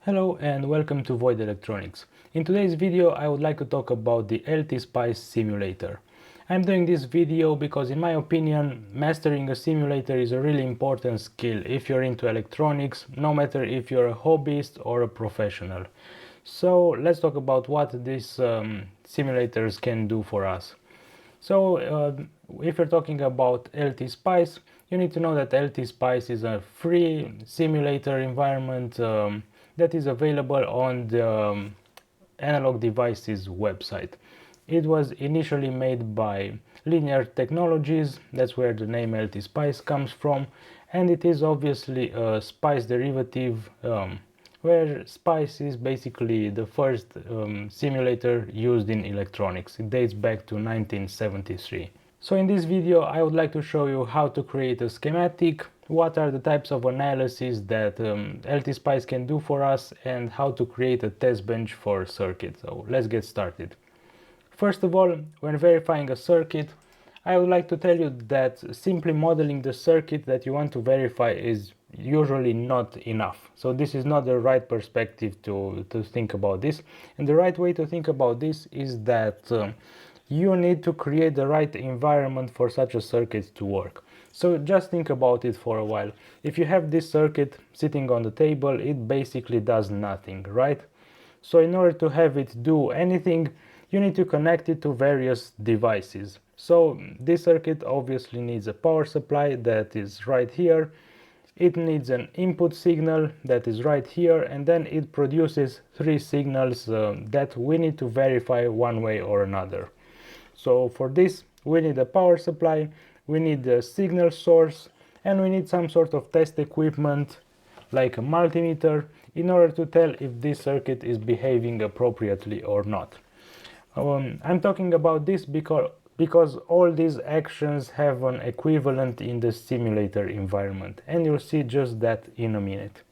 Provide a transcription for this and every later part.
Hello and welcome to Void Electronics. In today's video I would like to talk about the LTSpice simulator. I'm doing this video because in my opinion mastering a simulator is a really important skill if you're into electronics, no matter if you're a hobbyist or a professional. So let's talk about what these simulators can do for us. So if you're talking about LTSpice, you need to know that LTSpice is a free simulator environment that is available on the Analog Devices website. It was initially made by Linear Technologies, that's where the name LTSpice comes from, and it is obviously a SPICE derivative where SPICE is basically the first simulator used in electronics. It dates back to 1973. So in this video I would like to show you how to create a schematic, what are the types of analyses that LTSpice can do for us, and how to create a test bench for a circuit. So let's get started. First of all, when verifying a circuit, I would like to tell you that simply modeling the circuit that you want to verify is usually not enough. So this is not the right perspective to think about this. And the right way to think about this is that you need to create the right environment for such a circuit to work. So just think about it for a while. If you have this circuit sitting on the table, it basically does nothing, right? So in order to have it do anything, you need to connect it to various devices. So this circuit obviously needs a power supply that is right here. It needs an input signal that is right here, and then it produces three signals that we need to verify one way or another. So for this we need a power supply, we need a signal source, and we need some sort of test equipment like a multimeter in order to tell if this circuit is behaving appropriately or not. I'm talking about this because all these actions have an equivalent in the simulator environment, and you'll see just that in a minute.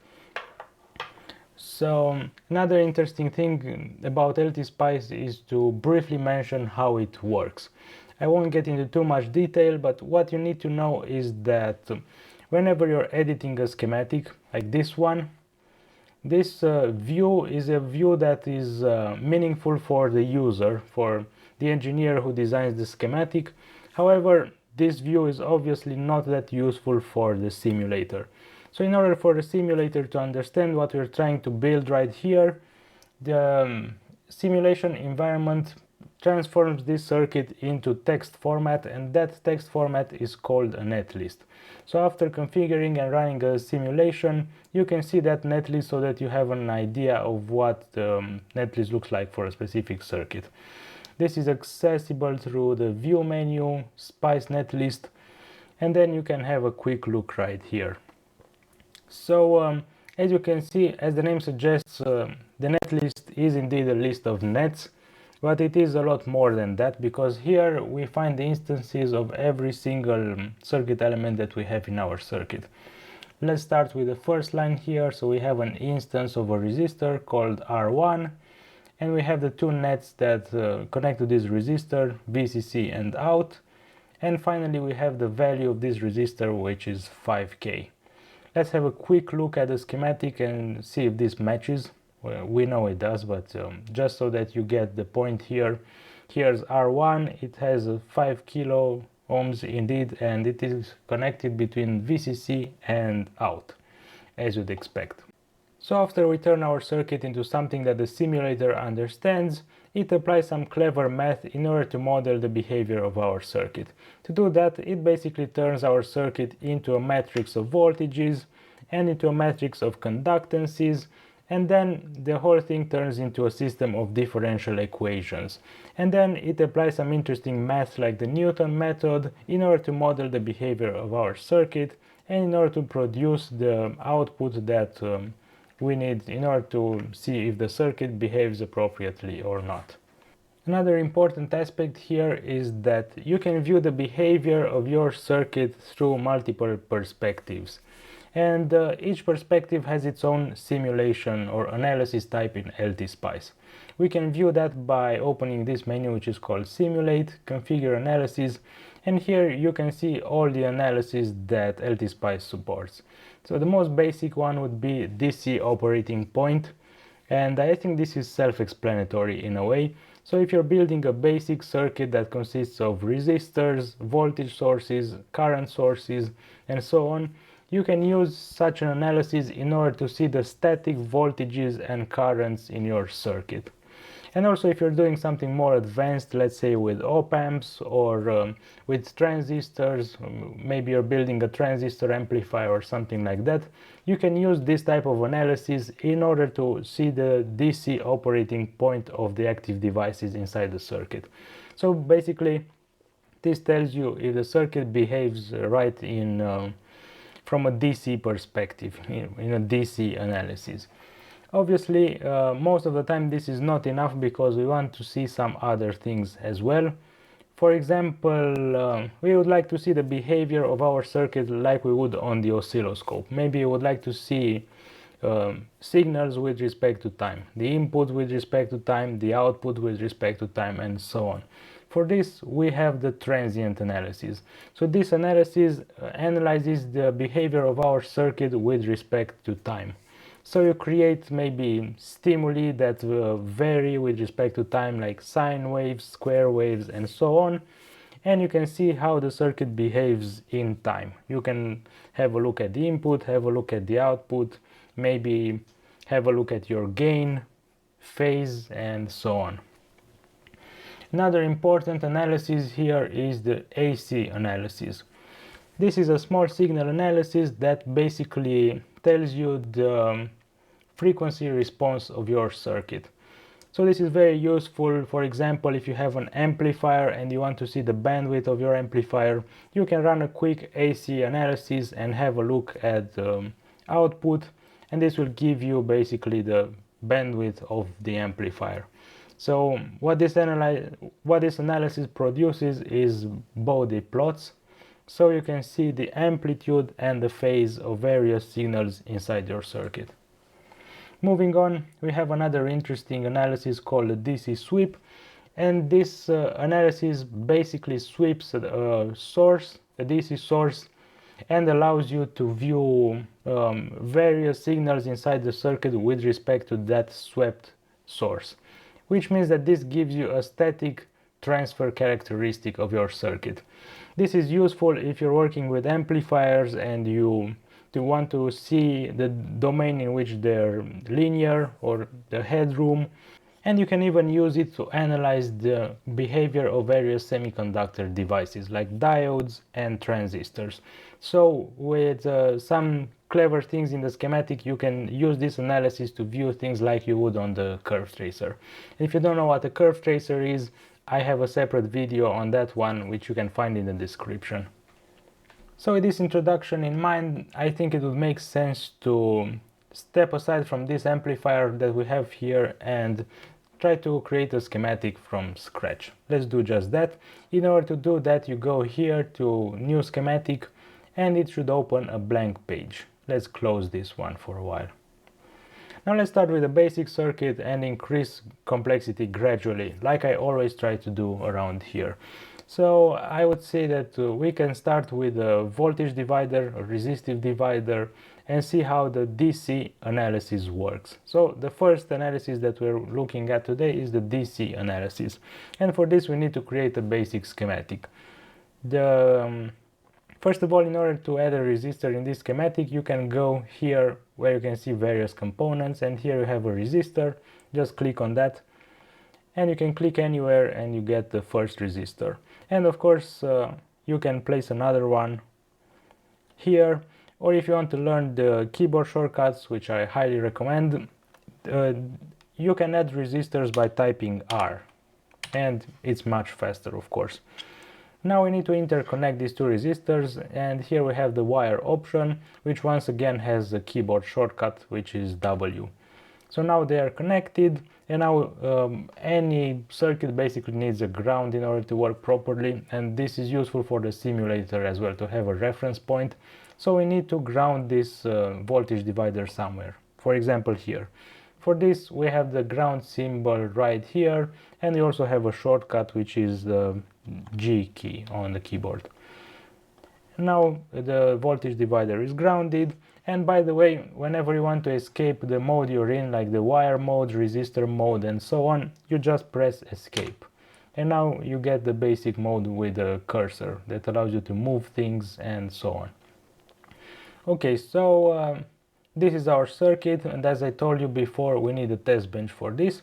So another interesting thing about LTSpice is to briefly mention how it works. I won't get into too much detail, but what you need to know is that whenever you're editing a schematic like this one, this view is a view that is meaningful for the user, for the engineer who designs the schematic. However, this view is obviously not that useful for the simulator. So in order for the simulator to understand what we're trying to build right here, the simulation environment transforms this circuit into text format, and that text format is called a netlist. So after configuring and running a simulation, you can see that netlist so that you have an idea of what the netlist looks like for a specific circuit. This is accessible through the view menu, SPICE netlist, and then you can have a quick look right here. So as you can see, as the name suggests, the netlist is indeed a list of nets, but it is a lot more than that, because here we find the instances of every single circuit element that we have in our circuit. Let's start with the first line here. So we have an instance of a resistor called R1, and we have the two nets that connect to this resistor, VCC and out, and finally we have the value of this resistor, which is 5K. Let's have a quick look at the schematic and see if this matches. Well, we know it does, but just so that you get the point here, here's R1, it has 5 kilo ohms indeed, and it is connected between VCC and out, as you'd expect. So after we turn our circuit into something that the simulator understands, it applies some clever math in order to model the behavior of our circuit. To do that, it basically turns our circuit into a matrix of voltages and into a matrix of conductances, and then the whole thing turns into a system of differential equations. And then it applies some interesting math like the Newton method in order to model the behavior of our circuit and in order to produce the output that we need in order to see if the circuit behaves appropriately or not. Another important aspect here is that you can view the behavior of your circuit through multiple perspectives. And each perspective has its own simulation or analysis type in LTSpice. We can view that by opening this menu, which is called Simulate, Configure Analysis, and here you can see all the analyses that LTSpice supports. So the most basic one would be DC operating point. and I think this is self-explanatory in a way. So if you're building a basic circuit that consists of resistors, voltage sources, current sources, and so on, you can use such an analysis in order to see the static voltages and currents in your circuit. And also if you're doing something more advanced, let's say with op-amps or with transistors, maybe you're building a transistor amplifier or something like that, you can use this type of analysis in order to see the DC operating point of the active devices inside the circuit. So basically this tells you if the circuit behaves right in from a DC perspective, in a DC analysis. Obviously, most of the time this is not enough because we want to see some other things as well. For example, we would like to see the behavior of our circuit like we would on the oscilloscope. Maybe you would like to see signals with respect to time, the input with respect to time, the output with respect to time, and so on. For this, we have the transient analysis. So this analysis analyzes the behavior of our circuit with respect to time. So you create maybe stimuli that vary with respect to time, like sine waves, square waves, and so on. And you can see how the circuit behaves in time. You can have a look at the input, have a look at the output, maybe have a look at your gain, phase, and so on. Another important analysis here is the AC analysis. This is a small signal analysis that basically tells you the frequency response of your circuit. So this is very useful. For example, if you have an amplifier and you want to see the bandwidth of your amplifier, you can run a quick AC analysis and have a look at the output, and this will give you basically the bandwidth of the amplifier. So what this analysis produces is Bode plots. So you can see the amplitude and the phase of various signals inside your circuit. Moving on, we have another interesting analysis called a DC sweep, and this analysis basically sweeps a DC source, and allows you to view various signals inside the circuit with respect to that swept source, which means that this gives you a static transfer characteristic of your circuit. This is useful if you're working with amplifiers and you want to see the domain in which they're linear or the headroom, and you can even use it to analyze the behavior of various semiconductor devices like diodes and transistors. So with some clever things in the schematic, you can use this analysis to view things like you would on the curve tracer. If you don't know what a curve tracer is, I have a separate video on that one which you can find in the description. So with this introduction in mind, I think it would make sense to step aside from this amplifier that we have here and try to create a schematic from scratch. Let's do just that. In order to do that, you go here to New Schematic and it should open a blank page. Let's close this one for a while. Now let's start with a basic circuit and increase complexity gradually, like I always try to do around here. So I would say that we can start with a voltage divider, a resistive divider, and see how the DC analysis works. So the first analysis that we're looking at today is the DC analysis. And for this we need to create a basic schematic. First of all, in order to add a resistor in this schematic, you can go here where you can see various components, and here you have a resistor. Just click on that and you can click anywhere and you get the first resistor. And of course you can place another one here, or if you want to learn the keyboard shortcuts, which I highly recommend, you can add resistors by typing R, and it's much faster, of course. Now we need to interconnect these two resistors, and here we have the wire option, which once again has a keyboard shortcut, which is W. So now they are connected, and now any circuit basically needs a ground in order to work properly, and this is useful for the simulator as well, to have a reference point. So we need to ground this voltage divider somewhere, for example here. For this we have the ground symbol right here, and we also have a shortcut which is the G key on the keyboard. Now the voltage divider is grounded, And by the way, whenever you want to escape the mode you're in, like the wire mode, resistor mode and so on, you just press escape. And now you get the basic mode with a cursor that allows you to move things and so on. Okay, so this is our circuit, and as I told you before, we need a test bench for this.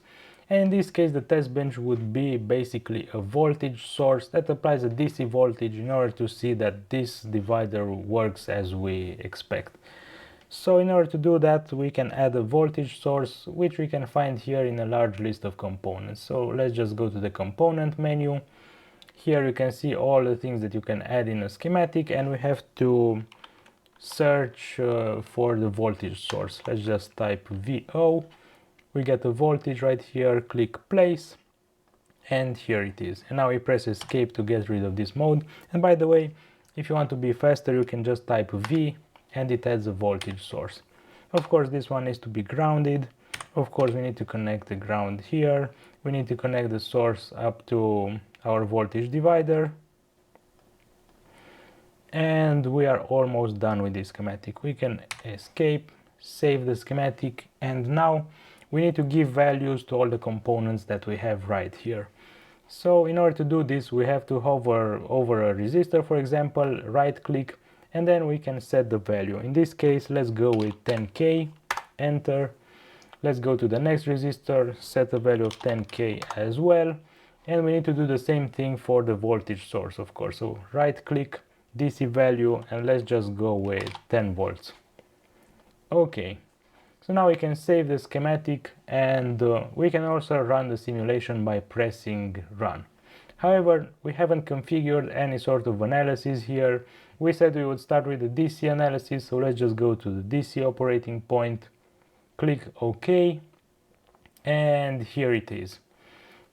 And in this case, the test bench would be basically a voltage source that applies a DC voltage in order to see that this divider works as we expect. So in order to do that, we can add a voltage source, which we can find here in a large list of components. So let's just go to the component menu. Here you can see all the things that you can add in a schematic, and we have to search for the voltage source. Let's just type VO. We get a voltage right here, click place, and here it is. And now we press escape to get rid of this mode. And by the way, if you want to be faster, you can just type V and it adds a voltage source. Of course, this one needs to be grounded. Of course, we need to connect the ground here. We need to connect the source up to our voltage divider. And we are almost done with this schematic. We can escape, save the schematic, and now we need to give values to all the components that we have right here. So in order to do this, we have to hover over a resistor, for example, right click, and then we can set the value. In this case, let's go with 10K, enter. Let's go to the next resistor, set a value of 10K as well, and we need to do the same thing for the voltage source, of course. So right click, DC value, and let's just go with 10 volts. Okay, so now we can save the schematic, and we can also run the simulation by pressing run. However, we haven't configured any sort of analysis here. We said we would start with the DC analysis, so let's just go to the DC operating point, click OK, and here it is.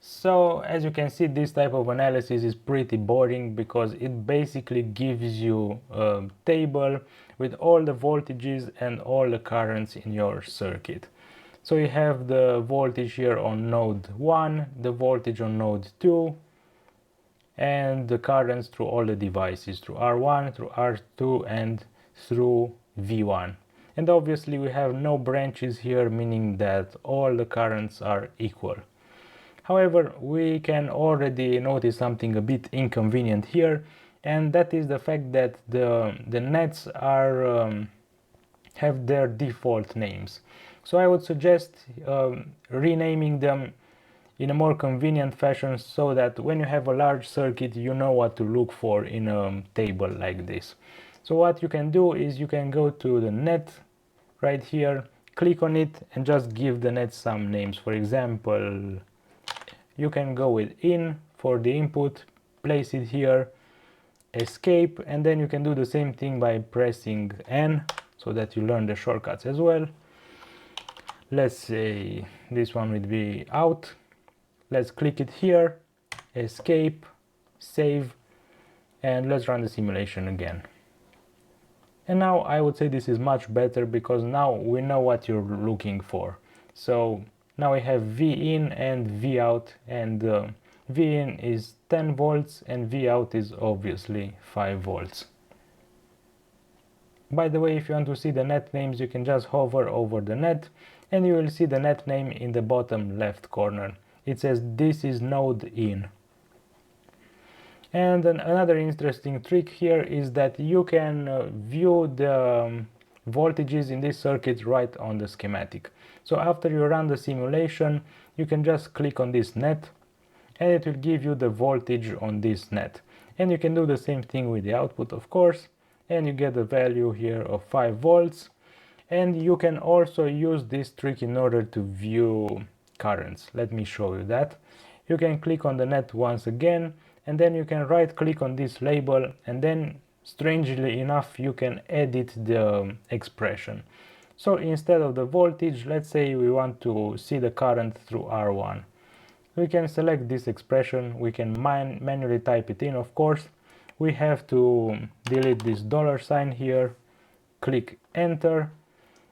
So as you can see, this type of analysis is pretty boring because it basically gives you a table with all the voltages and all the currents in your circuit. So you have the voltage here on node 1, the voltage on node 2, and the currents through all the devices, through R1, through R2, and through V1. And obviously we have no branches here, meaning that all the currents are equal. However, we can already notice something a bit inconvenient here, and that is the fact that the nets are have their default names. So I would suggest renaming them in a more convenient fashion so that when you have a large circuit, you know what to look for in a table like this. So what you can do is you can go to the net right here, click on it, and just give the net some names. For example, you can go with in for the input, place it here, escape, and then you can do the same thing by pressing N so that you learn the shortcuts as well. Let's say this one would be out. Let's click it here, escape, save, and let's run the simulation again. And now I would say this is much better because now we know what you're looking for. So now we have V in and V out, and V in is 10 volts and V out is obviously 5 volts. By the way, if you want to see the net names, you can just hover over the net and you will see the net name in the bottom left corner. It says this is node in. And another interesting trick here is that you can view the voltages in this circuit right on the schematic. So after you run the simulation, you can just click on this net and it will give you the voltage on this net. And you can do the same thing with the output, of course, and you get the value here of 5 volts. And you can also use this trick in order to view currents. Let me show you that. You can click on the net once again, and then you can right click on this label, and then strangely enough you can edit the expression. So instead of the voltage, let's say we want to see the current through R1. We can select this expression, we can manually type it in, of course. We have to delete this $sign here, click enter,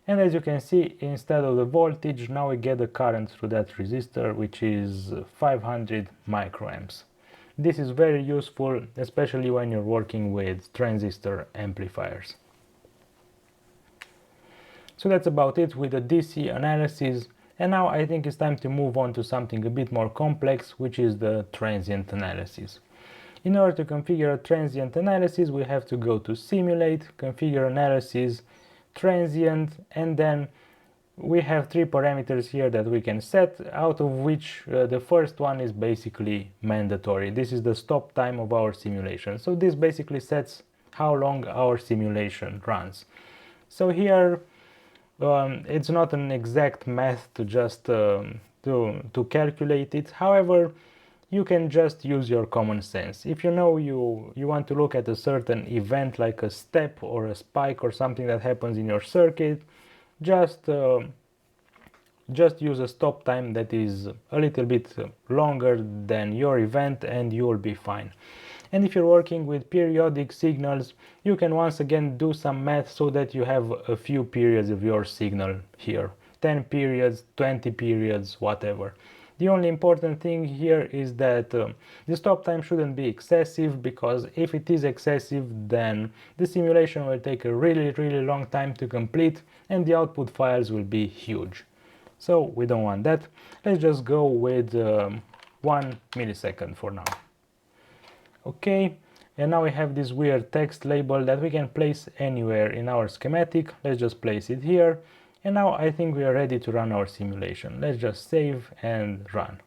and as you can see, instead of the voltage, now we get the current through that resistor, which is 500 microamps. This is very useful, especially when you're working with transistor amplifiers. So that's about it with the DC analysis, and now I think it's time to move on to something a bit more complex, which is the transient analysis. In order to configure a transient analysis, we have to go to simulate, configure analysis, transient, and then we have three parameters here that we can set, out of which the first one is basically mandatory. This is the stop time of our simulation. So this basically sets how long our simulation runs. So here it's not an exact math to just to calculate it. However, you can just use your common sense. If you know you want to look at a certain event like a step or a spike or something that happens in your circuit, just use a stop time that is a little bit longer than your event and you will be fine. And if you're working with periodic signals, you can once again do some math so that you have a few periods of your signal here. 10 periods, 20 periods, whatever. The only important thing here is that the stop time shouldn't be excessive, because if it is excessive, then the simulation will take a really long time to complete and the output files will be huge. So we don't want that. Let's just go with 1 millisecond for now. Okay, and now we have this weird text label that we can place anywhere in our schematic. Let's just place it here. And now I think we are ready to run our simulation. Let's just save and run.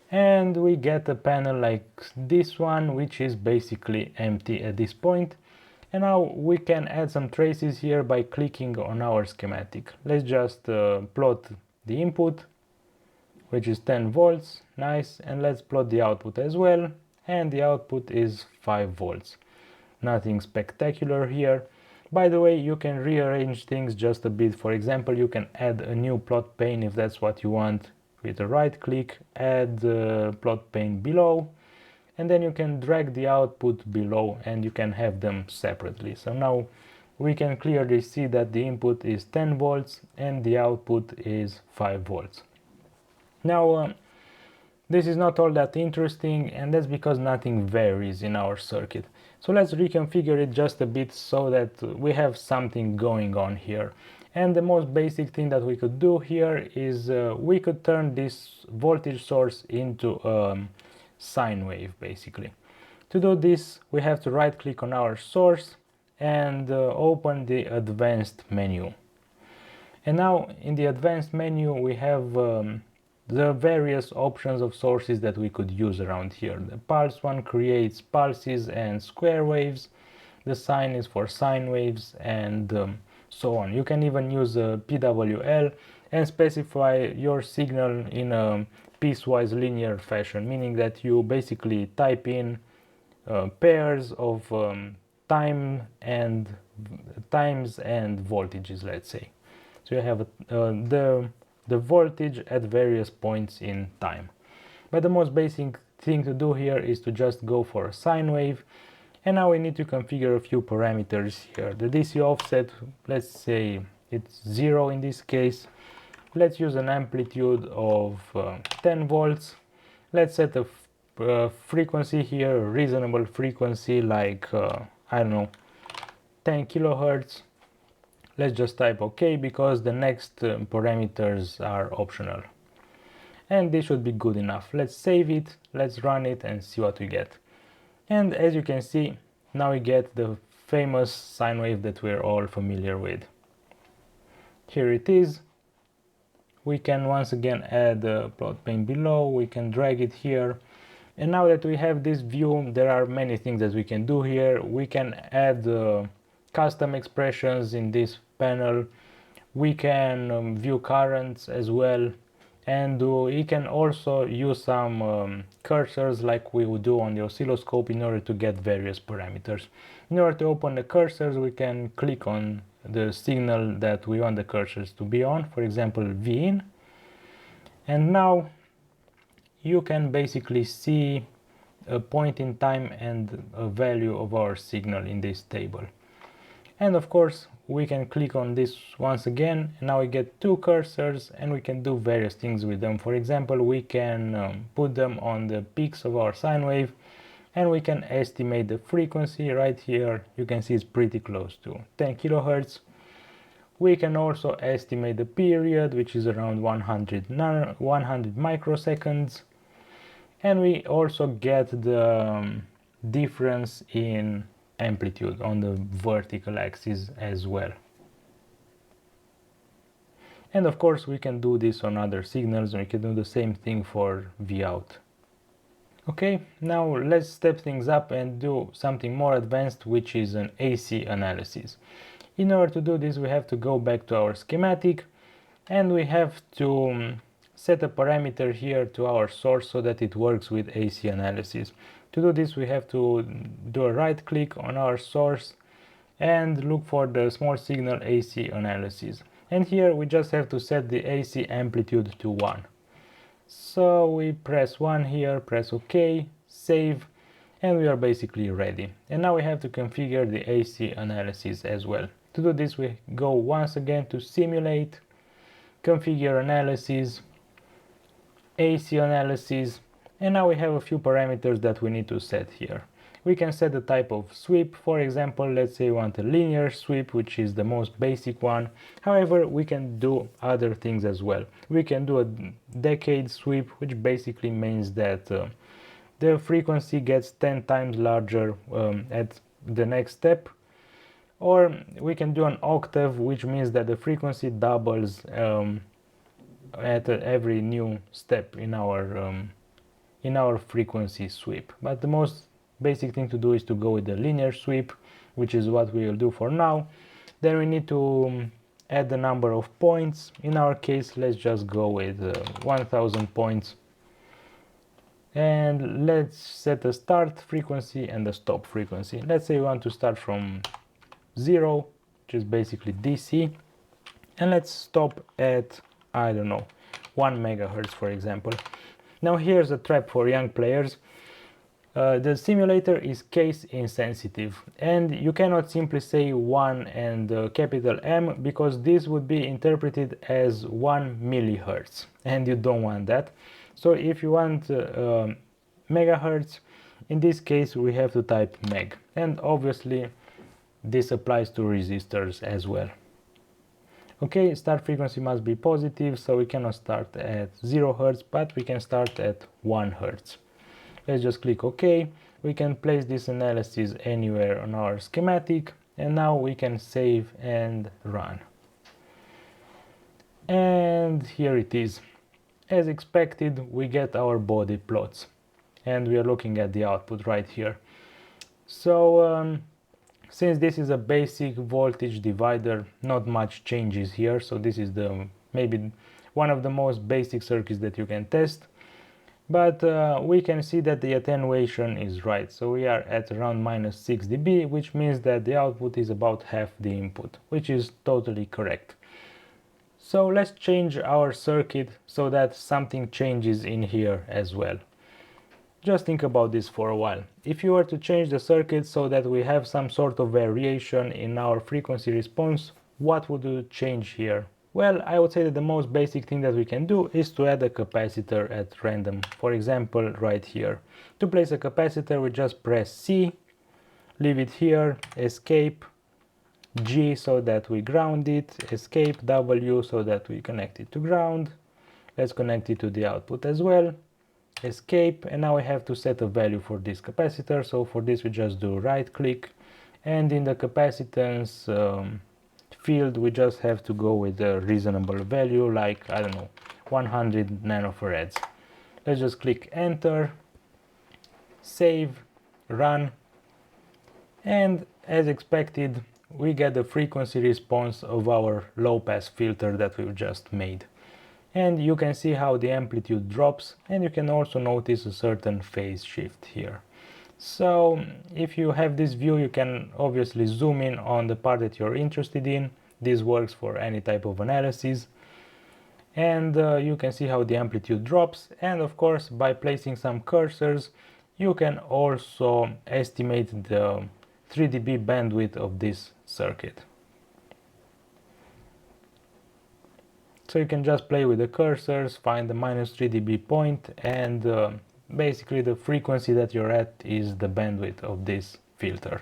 And we get a panel like this one, which is basically empty at this point. And now we can add some traces here by clicking on our schematic. Let's just plot the input, which is 10 volts, nice, and let's plot the output as well, and the output is 5 volts. Nothing spectacular here. By the way, you can rearrange things just a bit. For example, you can add a new plot pane if that's what you want. With a right click, add plot pane below, and then you can drag the output below and you can have them separately. So now we can clearly see that the input is 10 volts and the output is 5 volts. Now this is not all that interesting, and that's because nothing varies in our circuit. So let's reconfigure it just a bit so that we have something going on here. And the most basic thing that we could do here is we could turn this voltage source into a sine wave, basically. To do this, we have to right click on our source and open the advanced menu. And now in the advanced menu we have the various options of sources that we could use around here. The pulse one creates pulses and square waves, the sine is for sine waves, and so on. You can even use a PWL and specify your signal in a piecewise linear fashion, meaning that you basically type in pairs of times and voltages, let's say. So you have the voltage at various points in time. But the most basic thing to do here is to just go for a sine wave. And now we need to configure a few parameters here. The DC offset, let's say it's 0 in this case. Let's use an amplitude of 10 volts. Let's set a frequency here, a reasonable frequency like, I don't know, 10 kilohertz. Let's just type OK because the next parameters are optional. And this should be good enough. Let's save it, let's run it and see what we get. And as you can see, now we get the famous sine wave that we're all familiar with. Here it is. We can once again add a plot pane below, we can drag it here. And now that we have this view, there are many things that we can do here. We can add custom expressions in this panel. We can view currents as well, and we can also use some cursors like we would do on the oscilloscope in order to get various parameters. In order to open the cursors, we can click on the signal that we want the cursors to be on, for example Vin, and now you can basically see a point in time and a value of our signal in this table. And of course we can click on this once again, and now we get two cursors and we can do various things with them. For example, we can put them on the peaks of our sine wave, and we can estimate the frequency right here. You can see it's pretty close to 10 kilohertz. We can also estimate the period, which is around 100 microseconds, and we also get the difference in amplitude on the vertical axis as well. And of course we can do this on other signals, and we can do the same thing for Vout. Okay, now let's step things up and do something more advanced, which is an AC analysis. In order to do this, we have to go back to our schematic, and we have to set a parameter here to our source so that it works with AC analysis. To do this, we have to do a right click on our source and look for the small signal AC analysis. And here we just have to set the AC amplitude to 1. So we press 1 here, press OK, save, and we are basically ready. And now we have to configure the AC analysis as well. To do this, we go once again to simulate, configure analysis, AC analysis, and now we have a few parameters that we need to set here. We can set the type of sweep. For example, let's say we want a linear sweep, which is the most basic one. However, we can do other things as well. We can do a decade sweep, which basically means that the frequency gets 10 times larger at the next step. Or we can do an octave, which means that the frequency doubles at every new step in our frequency sweep. But the most basic thing to do is to go with the linear sweep, which is what we will do for now. Then we need to add the number of points. In our case, let's just go with 1000 points. And let's set a start frequency and a stop frequency. Let's say we want to start from 0, which is basically DC, and let's stop at, I don't know, 1 megahertz, for example. Now here's a trap for young players. The simulator is case insensitive, and you cannot simply say 1 and capital M, because this would be interpreted as 1 millihertz, and you don't want that. So if you want megahertz, in this case we have to type meg, and obviously this applies to resistors as well. Okay, start frequency must be positive, so we cannot start at 0 Hz, but we can start at 1 Hz. Let's just click OK. We can place this analysis anywhere on our schematic, and now we can save and run. And here it is. As expected, we get our body plots, and we are looking at the output right here. So since this is a basic voltage divider, not much changes here. So this is maybe one of the most basic circuits that you can test. But we can see that the attenuation is right. So we are at around -6 dB, which means that the output is about half the input, which is totally correct. So let's change our circuit so that something changes in here as well. Just think about this for a while. If you were to change the circuit so that we have some sort of variation in our frequency response, what would you change here? Well, I would say that the most basic thing that we can do is to add a capacitor at random. For example, right here. To place a capacitor, we just press C, leave it here, escape, G so that we ground it, escape, W so that we connect it to ground. Let's connect it to the output as well. Escape, and now we have to set a value for this capacitor. So for this we just do right click, and in the capacitance field we just have to go with a reasonable value, like, I don't know, 100 nanofarads. Let's just click enter, save, run, and as expected we get the frequency response of our low pass filter that we've just made. And you can see how the amplitude drops, and you can also notice a certain phase shift here. So if you have this view, you can obviously zoom in on the part that you're interested in. This works for any type of analysis. And you can see how the amplitude drops, and of course by placing some cursors you can also estimate the 3 dB bandwidth of this circuit. So you can just play with the cursors, find the -3 dB point, and basically the frequency that you're at is the bandwidth of this filter.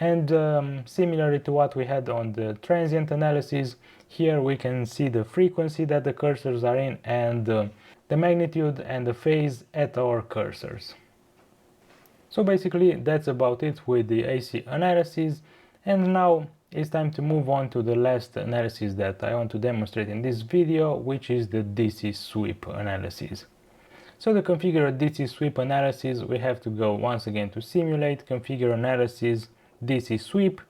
And similarly to what we had on the transient analysis, here we can see the frequency that the cursors are in and the magnitude and the phase at our cursors. So basically that's about it with the AC analysis, and now it's time to move on to the last analysis that I want to demonstrate in this video, which is the DC sweep analysis. So to configure a DC sweep analysis, we have to go once again to simulate, configure analysis, DC sweep,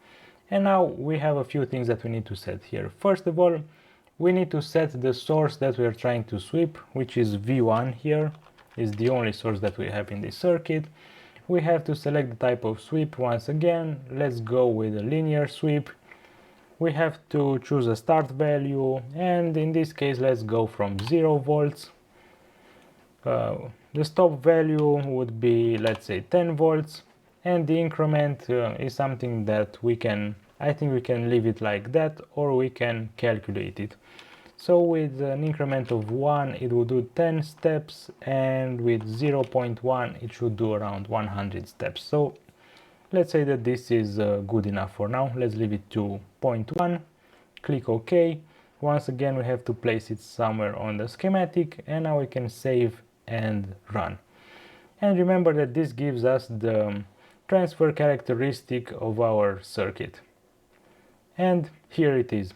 and now we have a few things that we need to set here. First of all, we need to set the source that we are trying to sweep, which is V1 here, is the only source that we have in this circuit. We have to select the type of sweep once again. Let's go with a linear sweep. We have to choose a start value, and in this case let's go from 0 volts. The stop value would be, let's say, 10 volts, and the increment is something that I think we can leave it like that, or we can calculate it. So with an increment of 1 it will do 10 steps, and with 0.1 it should do around 100 steps. So let's say that this is good enough for now. Let's leave it to 0.1, click OK. Once again we have to place it somewhere on the schematic, and now we can save and run. And remember that this gives us the transfer characteristic of our circuit. And here it is.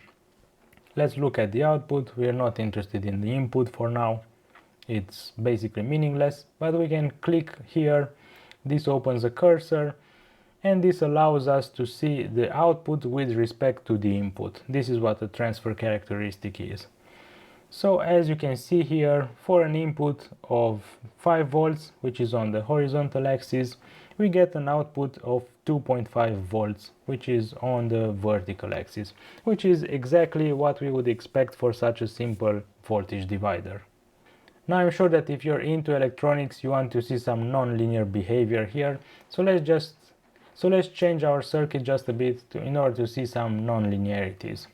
Let's look at the output. We are not interested in the input for now. It's basically meaningless, but we can click here. This opens a cursor, and this allows us to see the output with respect to the input. This is what the transfer characteristic is. So as you can see here, for an input of 5 volts, which is on the horizontal axis, we get an output of 2.5 volts, which is on the vertical axis, which is exactly what we would expect for such a simple voltage divider. Now I'm sure that if you're into electronics, you want to see some non-linear behavior here, so let's change our circuit just a bit in order to see some non-linearities.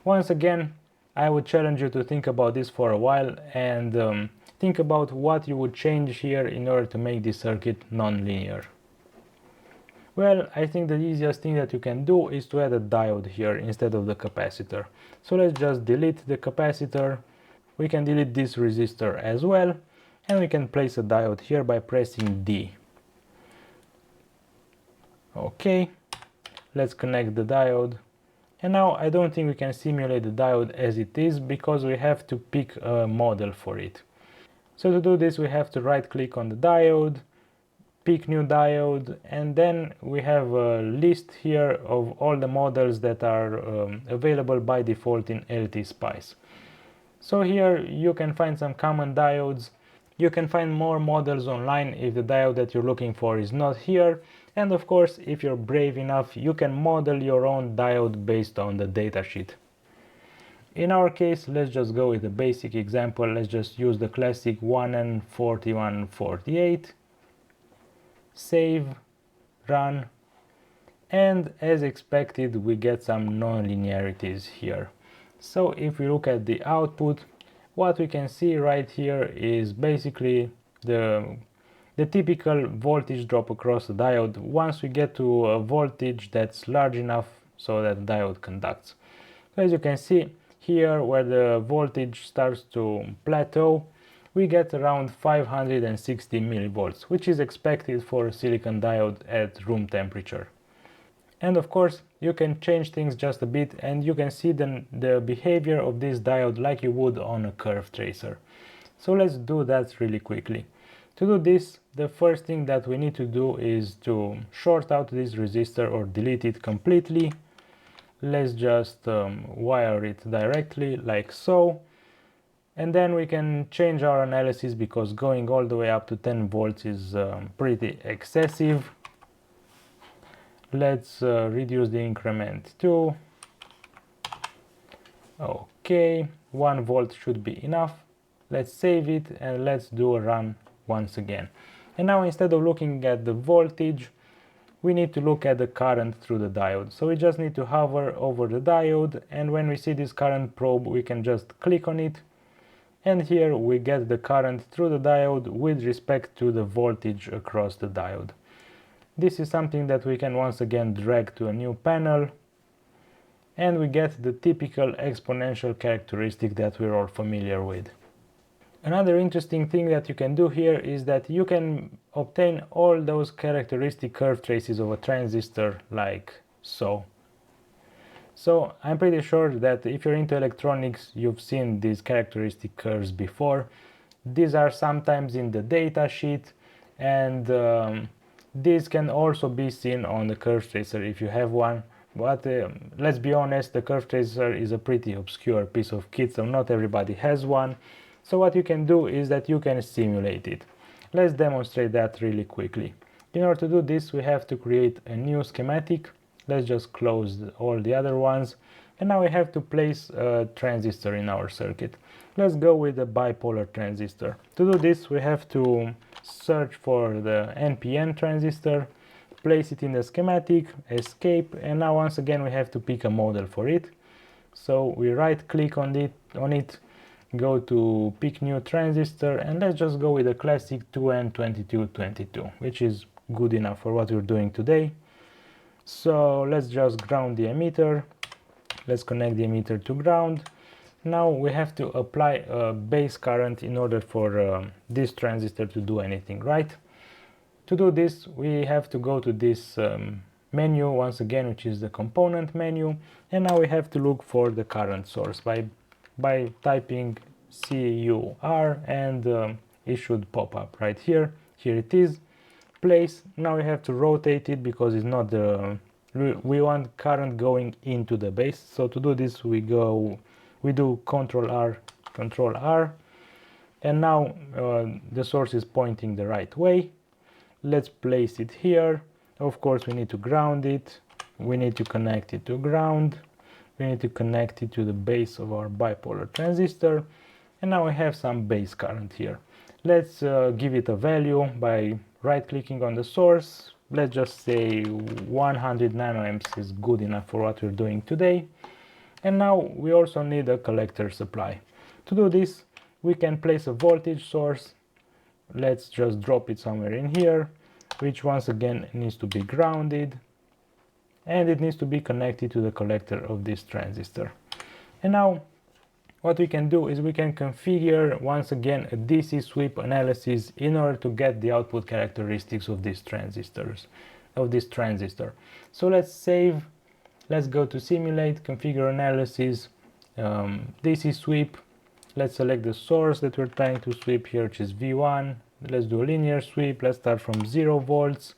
Once again, I would challenge you to think about this for a while and think about what you would change here in order to make this circuit non-linear. Well, I think the easiest thing that you can do is to add a diode here instead of the capacitor. So let's just delete the capacitor. We can delete this resistor as well, and we can place a diode here by pressing D. Okay, let's connect the diode. And now I don't think we can simulate the diode as it is, because we have to pick a model for it. So to do this we have to right click on the diode, pick new diode, and then we have a list here of all the models that are available by default in LTSpice. So here you can find some common diodes. You can find more models online if the diode that you're looking for is not here. And of course, if you're brave enough, you can model your own diode based on the datasheet. In our case, let's just go with a basic example. Let's just use the classic 1N4148. Save, run, and as expected, we get some non-linearities here. So if we look at the output, what we can see right here is basically the typical voltage drop across the diode once we get to a voltage that's large enough so that the diode conducts. So as you can see here, where the voltage starts to plateau, we get around 560 millivolts, which is expected for a silicon diode at room temperature. And of course, you can change things just a bit, and you can see the behavior of this diode like you would on a curve tracer. So let's do that really quickly. To do this, the first thing that we need to do is to short out this resistor or delete it completely. Let's just wire it directly like so. And then we can change our analysis, because going all the way up to 10 volts is pretty excessive. Let's reduce the increment to, okay, 1 volt should be enough. Let's save it and let's do a run once again. And now instead of looking at the voltage, we need to look at the current through the diode. So we just need to hover over the diode, and when we see this current probe, we can just click on it. And here we get the current through the diode with respect to the voltage across the diode. This is something that we can once again drag to a new panel, and we get the typical exponential characteristic that we're all familiar with. Another interesting thing that you can do here is that you can obtain all those characteristic curve traces of a transistor like so. So I'm pretty sure that if you're into electronics, you've seen these characteristic curves before. These are sometimes in the data sheet, and these can also be seen on the curve tracer if you have one. But let's be honest, the curve tracer is a pretty obscure piece of kit, so not everybody has one. So what you can do is that you can simulate it. Let's demonstrate that really quickly. In order to do this, we have to create a new schematic. Let's just close all the other ones. And now we have to place a transistor in our circuit. Let's go with a bipolar transistor. To do this, we have to search for the NPN transistor, place it in the schematic, escape, and now once again we have to pick a model for it. So we right click on it, go to pick new transistor, and let's just go with a classic 2N2222, which is good enough for what we're doing today. So let's just ground the emitter. Let's connect the emitter to ground. Now we have to apply a base current in order for this transistor to do anything, right? To do this, we have to go to this menu once again, which is the component menu, and now we have to look for the current source by typing CUR, and it should pop up right here. Here it is. Place. Now we have to rotate it because it's not the we want current going into the base. So to do this, we do Control R, and now the source is pointing the right way. Let's place it here. Of course, we need to ground it. We need to connect it to ground. We need to connect it to the base of our bipolar transistor. And now we have some base current here. Let's give it a value by right-clicking on the source. Let's just say 100 nanoamps is good enough for what we're doing today. And now we also need a collector supply. To do this, we can place a voltage source. Let's just drop it somewhere in here, which once again needs to be grounded, and it needs to be connected to the collector of this transistor. And now what we can do is we can configure once again a DC sweep analysis in order to get the output characteristics of these transistors, of this transistor. So let's save, let's go to simulate, configure analysis, DC sweep. Let's select the source that we're trying to sweep here, which is V1. Let's do a linear sweep. Let's start from 0 volts.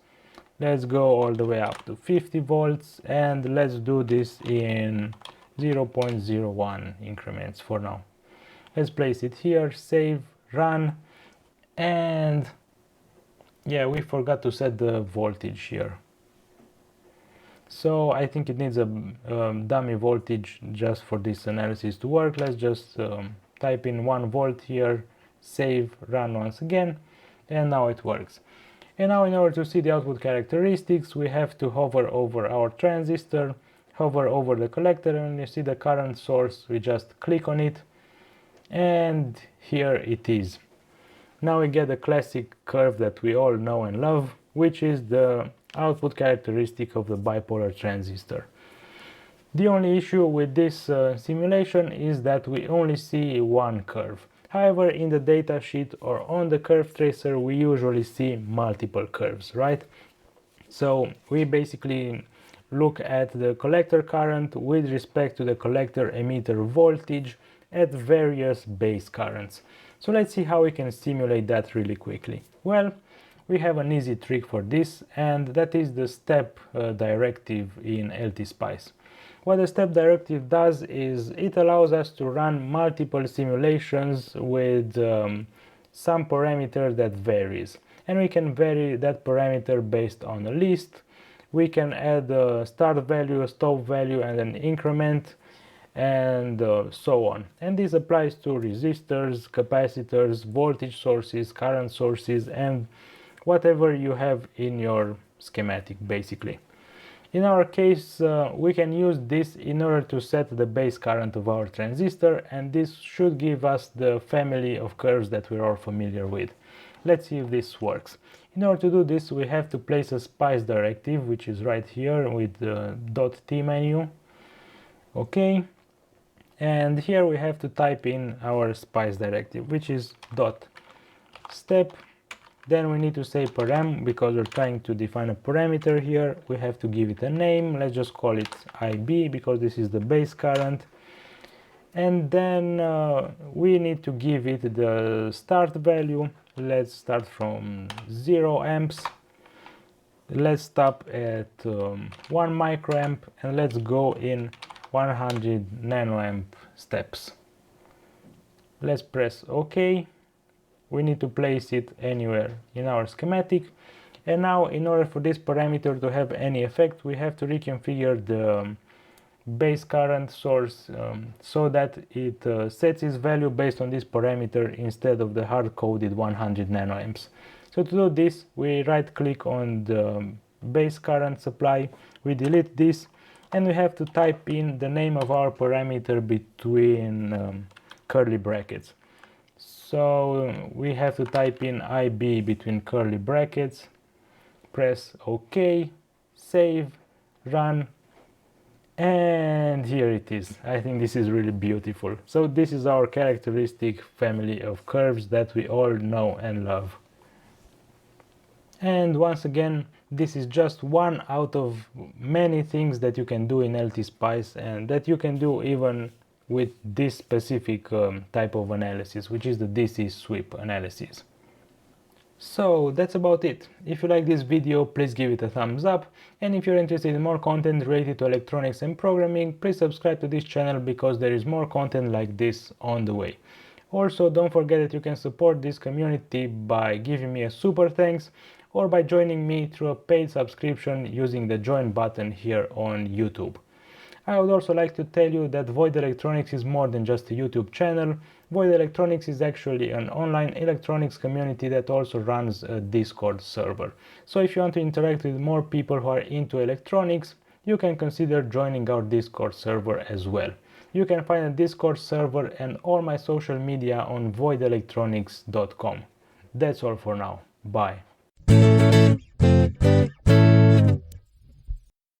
Let's go all the way up to 50 volts, and let's do this in 0.01 increments for now. Let's place it here, save, run, and yeah, we forgot to set the voltage here. So I think it needs a dummy voltage just for this analysis to work. Let's just type in 1 volt here, save, run once again, and now it works. And now in order to see the output characteristics, we have to hover over our transistor, hover over the collector, and when you see the current source, we just click on it, and here it is. Now we get a classic curve that we all know and love, which is the output characteristic of the bipolar transistor. The only issue with this simulation is that we only see one curve. However, in the datasheet or on the curve tracer, we usually see multiple curves, right? So we basically look at the collector current with respect to the collector emitter voltage at various base currents. So let's see how we can simulate that really quickly. Well, we have an easy trick for this, and that is the step directive in LTSpice. What the step directive does is it allows us to run multiple simulations with some parameter that varies, and we can vary that parameter based on a list. We can add a start value, a stop value, and an increment, and so on. And this applies to resistors, capacitors, voltage sources, current sources, and whatever you have in your schematic basically. In our case, we can use this in order to set the base current of our transistor, and this should give us the family of curves that we're all familiar with. Let's see if this works. In order to do this, we have to place a spice directive, which is right here with the .t menu. Okay, and here we have to type in our spice directive, which is .step. Then we need to say param, because we're trying to define a parameter here. We have to give it a name. Let's just call it IB, because this is the base current. And then we need to give it the start value. Let's start from 0 amps. Let's stop at 1 microamp, and let's go in 100 nanoamp steps. Let's press OK. We need to place it anywhere in our schematic. And now, in order for this parameter to have any effect, we have to reconfigure the base current source so that it sets its value based on this parameter instead of the hard-coded 100 nanoamps. So to do this, we right-click on the base current supply, we delete this, and we have to type in the name of our parameter between curly brackets. So we have to type in IB between curly brackets, press OK, save, run, and here it is. I think this is really beautiful. So this is our characteristic family of curves that we all know and love. And once again, this is just one out of many things that you can do in LTSpice, and that you can do even with this specific type of analysis, which is the DC sweep analysis. So that's about it. If you like this video, please give it a thumbs up, and if you're interested in more content related to electronics and programming, please subscribe to this channel, because there is more content like this on the way. Also, don't forget that you can support this community by giving me a super thanks, or by joining me through a paid subscription using the join button here on YouTube. I would also like to tell you that Void Electronics is more than just a YouTube channel. Void Electronics is actually an online electronics community that also runs a Discord server. So if you want to interact with more people who are into electronics, you can consider joining our Discord server as well. You can find a Discord server and all my social media on voidelectronics.com. That's all for now. Bye.